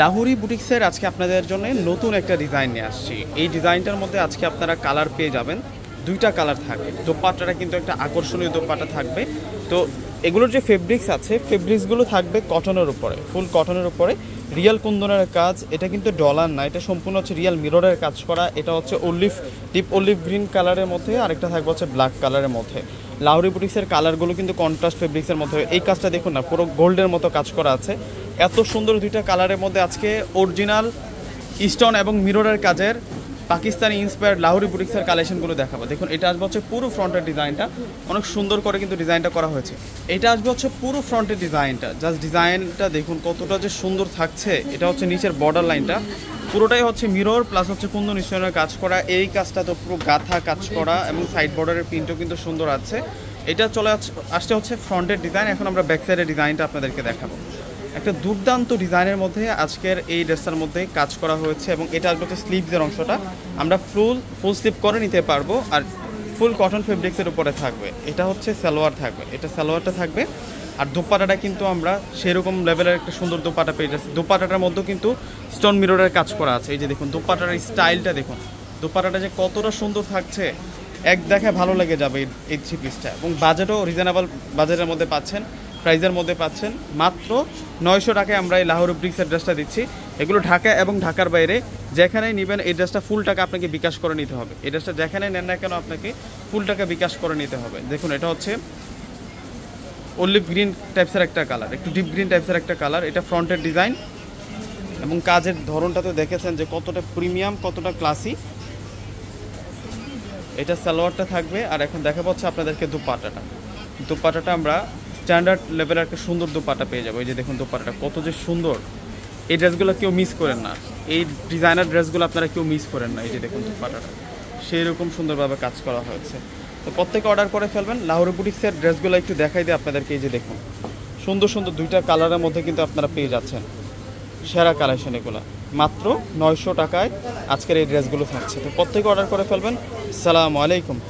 লাহোরি বুটিক্সের আজকে আপনাদের জন্য নতুন একটা ডিজাইন নিয়ে আসছি। এই ডিজাইনটার মধ্যে আজকে আপনারা কালার পেয়ে যাবেন, দুইটা কালার থাকবে। দোপাট্টাটা কিন্তু একটা আকর্ষণীয় দোপাট্টা থাকবে। তো এগুলোর যে ফেব্রিক্স আছে, ফেব্রিক্সগুলো থাকবে কটনের উপরে, ফুল কটনের উপরে, রিয়েল কুন্দনের কাজ। এটা কিন্তু ডলার না, এটা সম্পূর্ণ হচ্ছে রিয়েল মিররের কাজ করা। এটা হচ্ছে ডিপ অলিভ গ্রিন কালারের মধ্যে, আরেকটা থাকবে হচ্ছে ব্ল্যাক কালারের মধ্যে। লাহোরি বুটিক্সের কালারগুলো কিন্তু কন্ট্রাস্ট ফেব্রিক্সের মধ্যে। এই কাজটা দেখুন না, পুরো গোল্ডের মতো কাজ করা আছে। এত সুন্দর দুইটা কালারের মধ্যে আজকে অরিজিনাল স্টোন এবং মিররের কাজের পাকিস্তানি ইন্সপায়ার্ড লাহোরি বুটিক্সের কালেকশনগুলো দেখাবো। দেখুন, এটা আসবে হচ্ছে পুরো ফ্রন্টের ডিজাইনটা, অনেক সুন্দর করে কিন্তু ডিজাইনটা করা হয়েছে। এটা আসবে হচ্ছে পুরো ফ্রন্টের ডিজাইনটা, জাস্ট ডিজাইনটা দেখুন কতটা যে সুন্দর থাকছে। এটা হচ্ছে নিচের বর্ডার লাইনটা পুরোটাই হচ্ছে মিরর প্লাস হচ্ছে কুন্দন স্টোনের কাজ করা। এই কাজটা তো পুরো গাঁথা কাজ করা এবং সাইড বর্ডারের প্রিন্টও কিন্তু সুন্দর আছে। এটা চলে আসছে হচ্ছে ফ্রন্টের ডিজাইন। এখন আমরা ব্যাক সাইডের ডিজাইনটা আপনাদেরকে দেখাবো। একটা দুর্দান্ত ডিজাইনের মধ্যে আজকের এই ড্রেসটার মধ্যে কাজ করা হয়েছে এবং এটা আসবে হচ্ছে স্লিভসের অংশটা আমরা ফুল স্লিভ করে নিতে পারবো, আর ফুল কটন ফেব্রিক্সের উপরে থাকবে। এটা হচ্ছে সালোয়ার থাকবে, এটা সালোয়ারটা থাকবে। আর দোপাট্টাটা কিন্তু আমরা সেরকম লেভেলের একটা সুন্দর দোপাট্টা পেয়ে যাচ্ছি। দোপাট্টাটার মধ্যে কিন্তু স্টোন মিররের কাজ করা আছে। এই যে দেখুন দোপাট্টার স্টাইলটা দেখুন, দোপাট্টাটা যে কতটা সুন্দর থাকছে, এক দেখায় ভালো লেগে যাবে এই থ্রি পিসটা। এবং বাজেটও রিজনেবল বাজেটের মধ্যে পাচ্ছেন, প্রাইজের মধ্যে পাচ্ছেন। মাত্র 900 টাকায় আমরা এই লাহোরি বুটিক্সের ড্রেসটা দিচ্ছি। এগুলো ঢাকা এবং ঢাকার বাইরে যেখানেই নেবেন এই ড্রেসটা ফুল টাকা আপনাকে বিকাশ করে নিতে হবে। এই ড্রেসটা যেখানে নেন না কেন আপনাকে ফুল টাকা বিকাশ করে নিতে হবে। দেখুন, এটা হচ্ছে অলিভ গ্রিন টাইপসের একটা কালার, একটু ডিপ গ্রিন টাইপসের একটা কালার। এটা ফ্রন্টের ডিজাইন এবং কাজের ধরনটা তো দেখেছেন যে কতটা প্রিমিয়াম, কতটা ক্লাসি। এটা সালোয়ারটা থাকবে। আর এখন দেখা পাচ্ছে আপনাদেরকে দুপাট্টাটা আমরা স্ট্যান্ডার্ড লেভেলের একটা সুন্দর দোপাট্টা পেয়ে যাবো। এই যে দেখুন দোপাট্টাটা কত যে সুন্দর। এই ড্রেসগুলো কেউ মিস করেন না, এই ডিজাইনার ড্রেসগুলো আপনারা কেউ মিস করেন না। এই যে দেখুন দোপাট্টাটা সেই রকম সুন্দরভাবে কাজ করা হয়েছে। তো প্রত্যেকে অর্ডার করে ফেলবেন। লাহোরি বুটিক্সের ড্রেসগুলো একটু দেখাই দিই আপনাদেরকে। এই যে দেখুন সুন্দর সুন্দর দুইটা কালারের মধ্যে কিন্তু আপনারা পেয়ে যাচ্ছেন সেরা কালেকশন। এগুলো মাত্র 900 টাকায় আজকের এই ড্রেসগুলো থাকছে। তো প্রত্যেকে অর্ডার করে ফেলবেন। আসসালামু আলাইকুম।